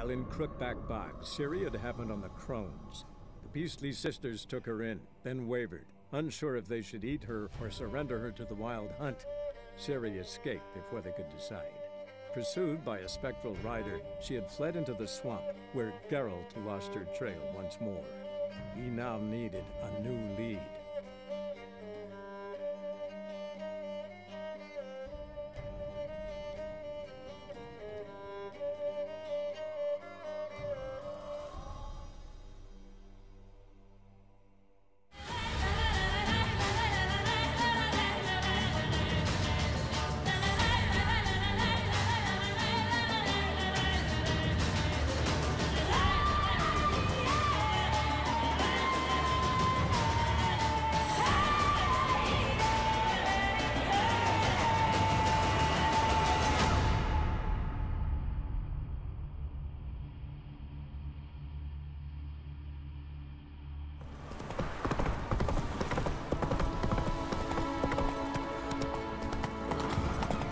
Meanwhile, in Crookback Bog, Ciri had happened on the Crones. The beastly sisters took her in, then wavered, unsure if they should eat her or surrender her to the wild hunt. Ciri escaped before they could decide. Pursued by a spectral rider, she had fled into the swamp, where Geralt lost her trail once more. He now needed a new lead.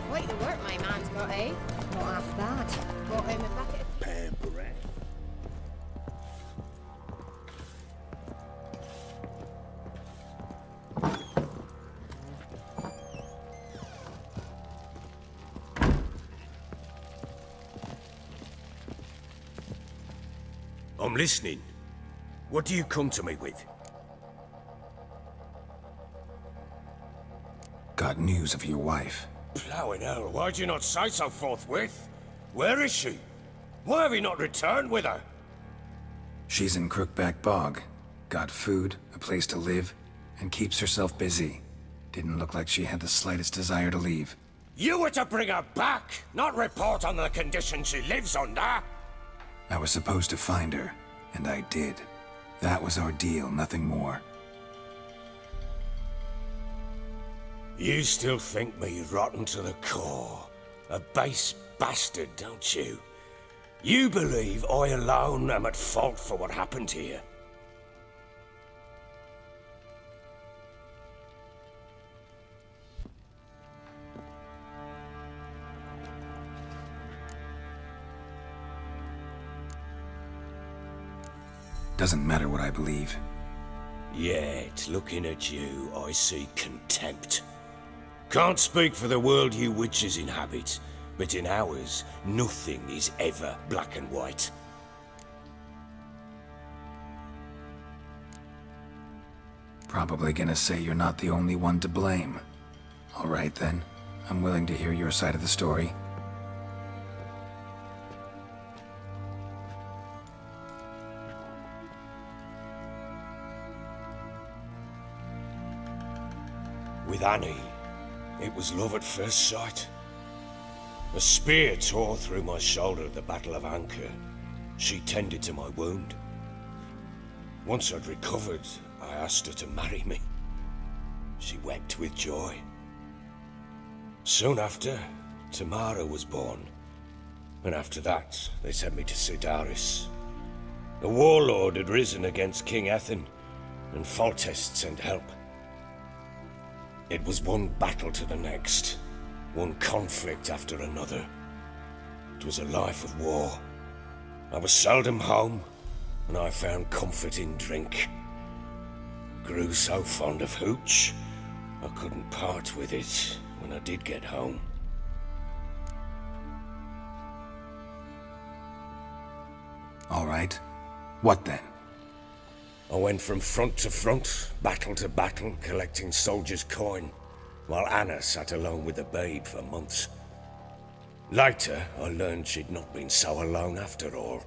Quite the work my man's got, eh? Not half bad. Got him a bucket of Pamperette. I'm listening. What do you come to me with? Got news of your wife. Plowing hell, why'd you not say so forthwith? Where is she? Why have you not returned with her? She's in Crookback Bog. Got food, a place to live, and keeps herself busy. Didn't look like she had the slightest desire to leave. You were to bring her back, not report on the conditions she lives under! I was supposed to find her, and I did. That was our deal, nothing more. You still think me rotten to the core. A base bastard, don't you? You believe I alone am at fault for what happened here. Doesn't matter what I believe. Yet, looking at you, I see contempt. Can't speak for the world you witches inhabit, but in ours, nothing is ever black and white. Probably gonna say you're not the only one to blame. All right then, I'm willing to hear your side of the story. With Annie, it was love at first sight. A spear tore through my shoulder at the Battle of Anchor. She tended to my wound. Once I'd recovered, I asked her to marry me. She wept with joy. Soon after, Tamara was born. And after that, they sent me to Sidaris. A warlord had risen against King Ethan, and Foltest sent help. It was one battle to the next, one conflict after another. It was a life of war. I was seldom home, and I found comfort in drink. Grew so fond of hooch, I couldn't part with it when I did get home. All right. What then? I went from front to front, battle to battle, collecting soldiers' coin, while Anna sat alone with the babe for months. Later, I learned she'd not been so alone after all.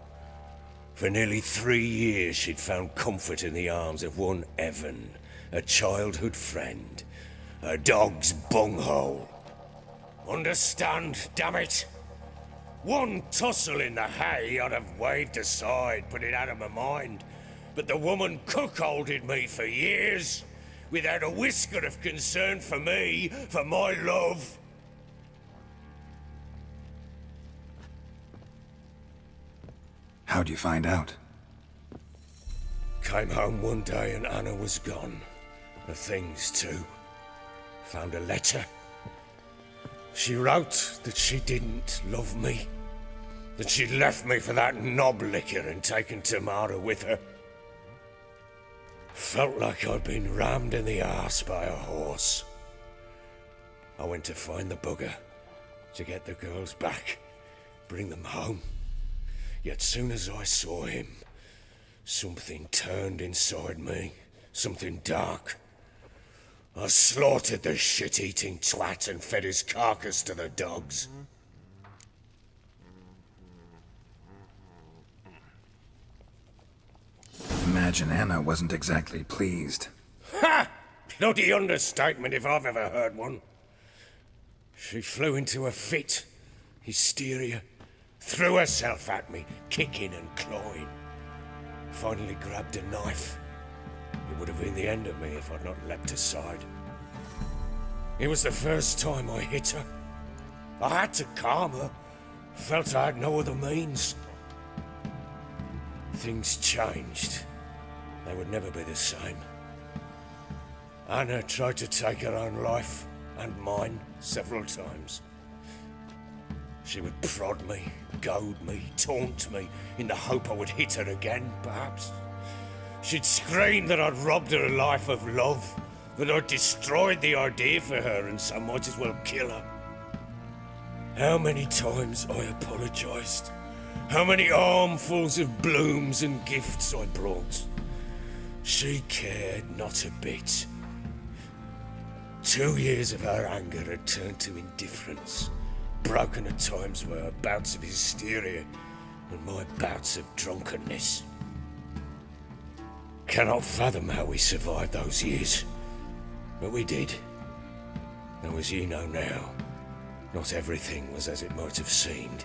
For nearly 3 years, she'd found comfort in the arms of one Evan, a childhood friend, a dog's bunghole. Understand, damn it? One tussle in the hay I'd have waved aside, put it out of my mind. But the woman cuckolded me for years, without a whisker of concern for me, for my love. How'd you find out? Came home one day and Anna was gone. Her things too. Found a letter. She wrote that she didn't love me. that she'd left me for that knob licker and taken Tamara with her. Felt like I'd been rammed in the arse by a horse. I went to find the bugger, to get the girls back, bring them home. Yet soon as I saw him, something turned inside me, something dark. I slaughtered the shit-eating twat and fed his carcass to the dogs. Imagine Anna wasn't exactly pleased. Ha! Bloody understatement if I've ever heard one. She flew into a fit, hysteria, threw herself at me, kicking and clawing. Finally grabbed a knife. It would have been the end of me if I'd not leapt aside. It was the first time I hit her. I had to calm her. Felt I had no other means. Things changed. They would never be the same. Anna tried to take her own life, and mine, several times. She would prod me, goad me, taunt me, in the hope I would hit her again, perhaps. She'd scream that I'd robbed her life of love, that I'd destroyed the idea for her and so might as well kill her. How many times I apologised. How many armfuls of blooms and gifts I brought. She cared not a bit. 2 years of her anger had turned to indifference, broken at times by her bouts of hysteria and my bouts of drunkenness. Cannot fathom how we survived those years, but we did. Though as you know now, not everything was as it might have seemed.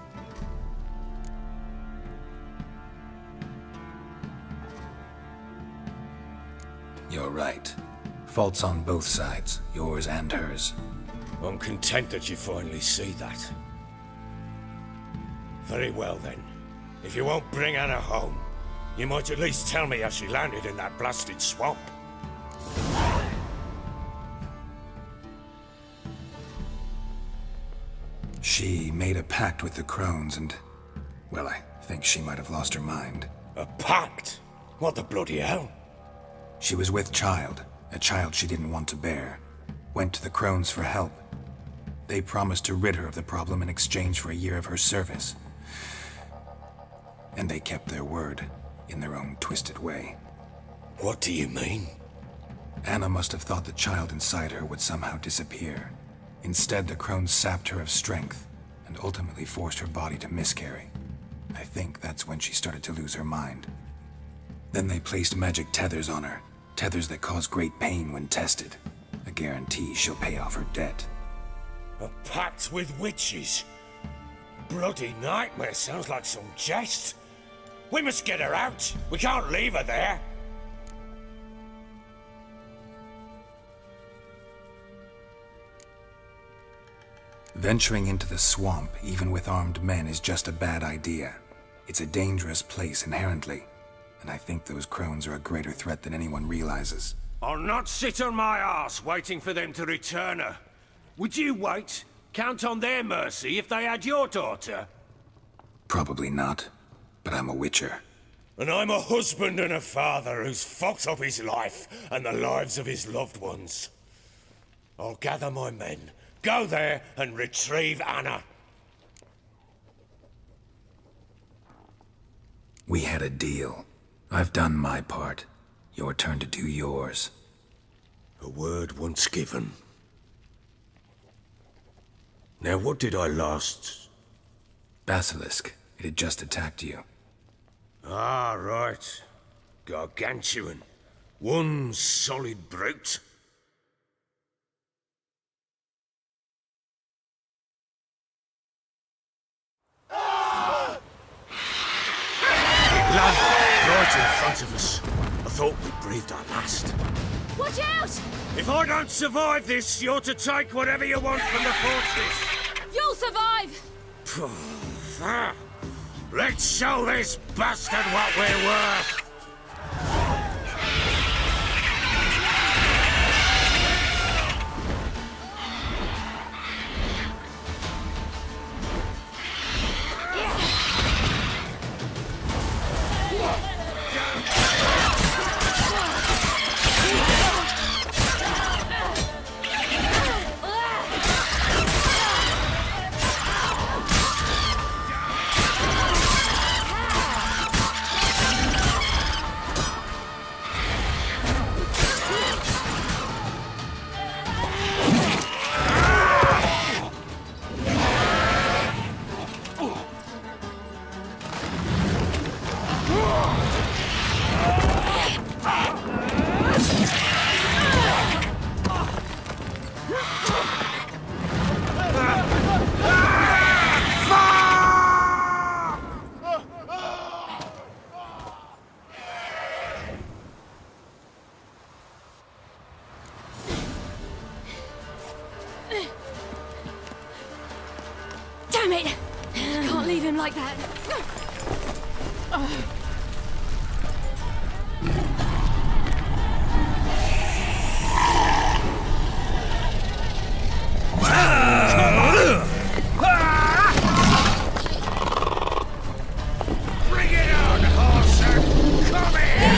You're right. Faults on both sides, yours and hers. I'm content that you finally see that. Very well then. If you won't bring Anna home, you might at least tell me how she landed in that blasted swamp. She made a pact with the crones and, well, I think she might have lost her mind. A pact? What the bloody hell? She was with child, a child she didn't want to bear. Went to the crones for help. They promised to rid her of the problem in exchange for a year of her service. And they kept their word, in their own twisted way. What do you mean? Anna must have thought the child inside her would somehow disappear. Instead, the crones sapped her of strength, and ultimately forced her body to miscarry. I think that's when she started to lose her mind. Then they placed magic tethers on her, tethers that cause great pain when tested. A guarantee she'll pay off her debt. A pact with witches? Bloody nightmare, sounds like some jest. We must get her out. We can't leave her there. Venturing into the swamp, even with armed men, is just a bad idea. It's a dangerous place inherently, and I think those crones are a greater threat than anyone realizes. I'll not sit on my arse waiting for them to return her. Would you wait? Count on their mercy if they had your daughter? Probably not, but I'm a witcher. And I'm a husband and a father who's fucked up his life and the lives of his loved ones. I'll gather my men, go there and retrieve Anna. We had a deal. I've done my part. Your turn to do yours. A word once given. Now what did I last... Basilisk. It had just attacked you. Ah, right. Gargantuan. One solid brute. It landed right in front of us. I thought we breathed our last. Watch out! If I don't survive this, you're to take whatever you want from the fortress. You'll survive! Let's show this bastard what we're worth! like that. Bring it on, horser! Come here!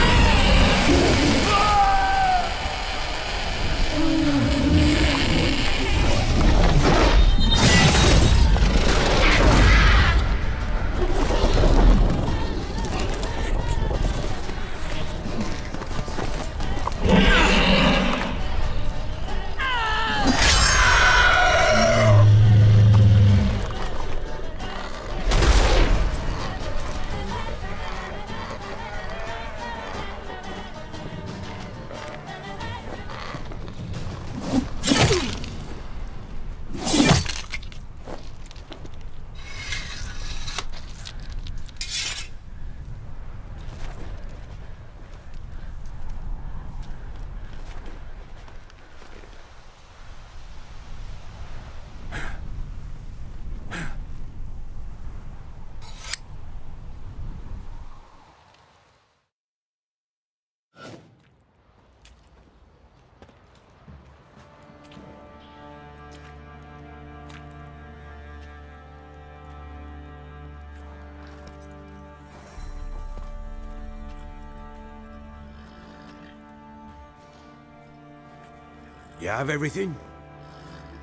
You have everything?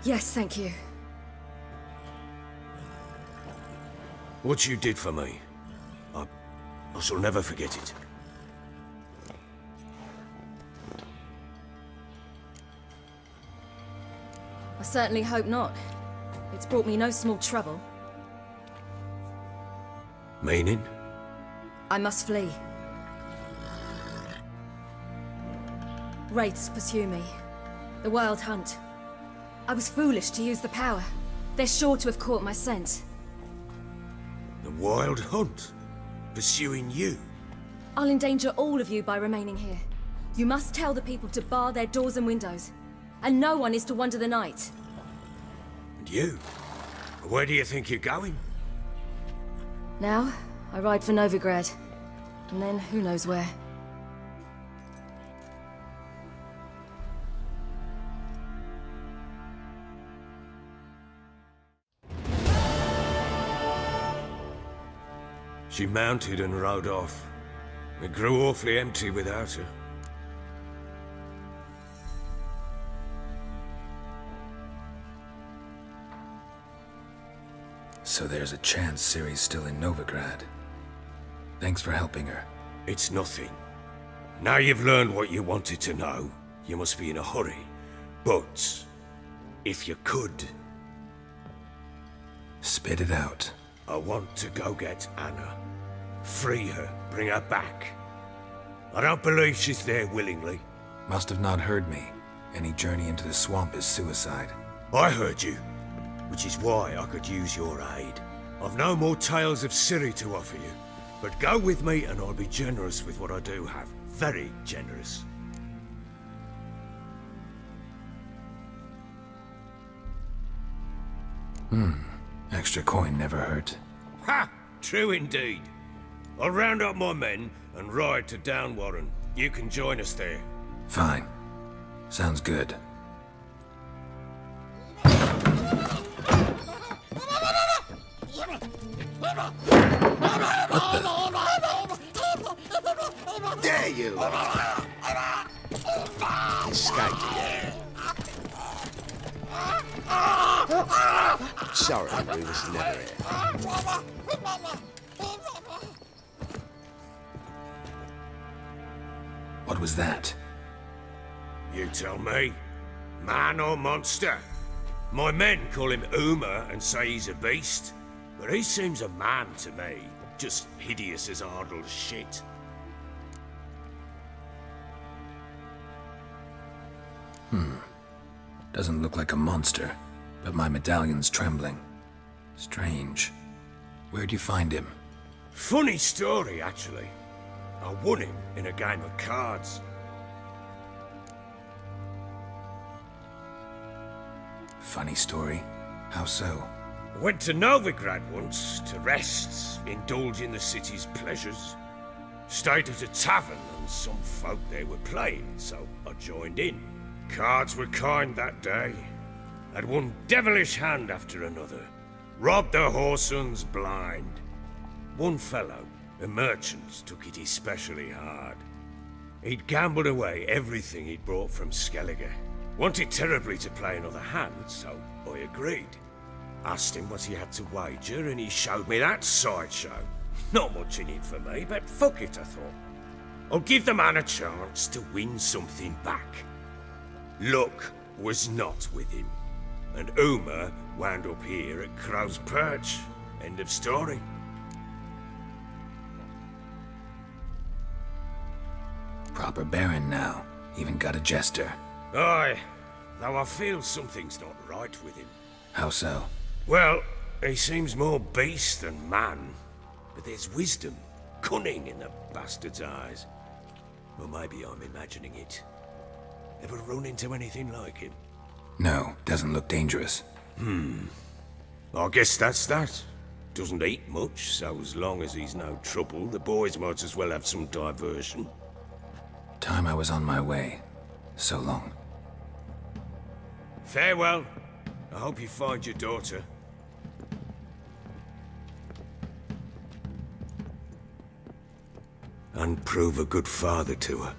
Yes, thank you. What you did for me, I shall never forget it. I certainly hope not. It's brought me no small trouble. Meaning? I must flee. Wraiths pursue me. The Wild Hunt. I was foolish to use the power. They're sure to have caught my scent. The Wild Hunt? Pursuing you? I'll endanger all of you by remaining here. You must tell the people to bar their doors and windows. And no one is to wander the night. And you? Where do you think you're going? Now, I ride for Novigrad. And then who knows where. She mounted and rode off. It grew awfully empty without her. So there's a chance Ciri's still in Novigrad. Thanks for helping her. It's nothing. Now you've learned what you wanted to know, you must be in a hurry. But, if you could... Spit it out. I want to go get Anna. Free her, bring her back. I don't believe she's there willingly. Must have not heard me. Any journey into the swamp is suicide. I heard you, which is why I could use your aid. I've no more tales of Ciri to offer you, but go with me and I'll be generous with what I do have. Very generous. Extra coin never hurt. Ha! True indeed. I'll round up my men and ride to Downwarren. You can join us there. Fine. Sounds good. There you are! Escaped again. Sorry, we was never here. What was that? You tell me. Man or monster? My men call him Uma and say he's a beast, but he seems a man to me. Just hideous as Ardle's shit. Doesn't look like a monster, but my medallion's trembling. Strange. Where'd you find him? Funny story, actually. I won him in a game of cards. Funny story? How so? I went to Novigrad once to rest, indulge in the city's pleasures. Stayed at a tavern and some folk there were playing, so I joined in. Cards were kind that day. Had one devilish hand after another. Robbed the whoresons blind. One fellow, a merchant, took it especially hard. He'd gambled away everything he'd brought from Skellige. Wanted terribly to play another hand, so I agreed. Asked him what he had to wager, and he showed me that sideshow. Not much in it for me, but fuck it, I thought. I'll give the man a chance to win something back. Luck was not with him, and Uma wound up here at Crow's Perch. End of story. Proper baron now. Even got a jester. Aye, though I feel something's not right with him. How so? Well, he seems more beast than man. But there's wisdom, cunning in the bastard's eyes. Or maybe I'm imagining it. Ever run into anything like him? No, doesn't look dangerous. I guess that's that. Doesn't eat much, so as long as he's no trouble, the boys might as well have some diversion. Time I was on my way. So long. Farewell. I hope you find your daughter. And prove a good father to her.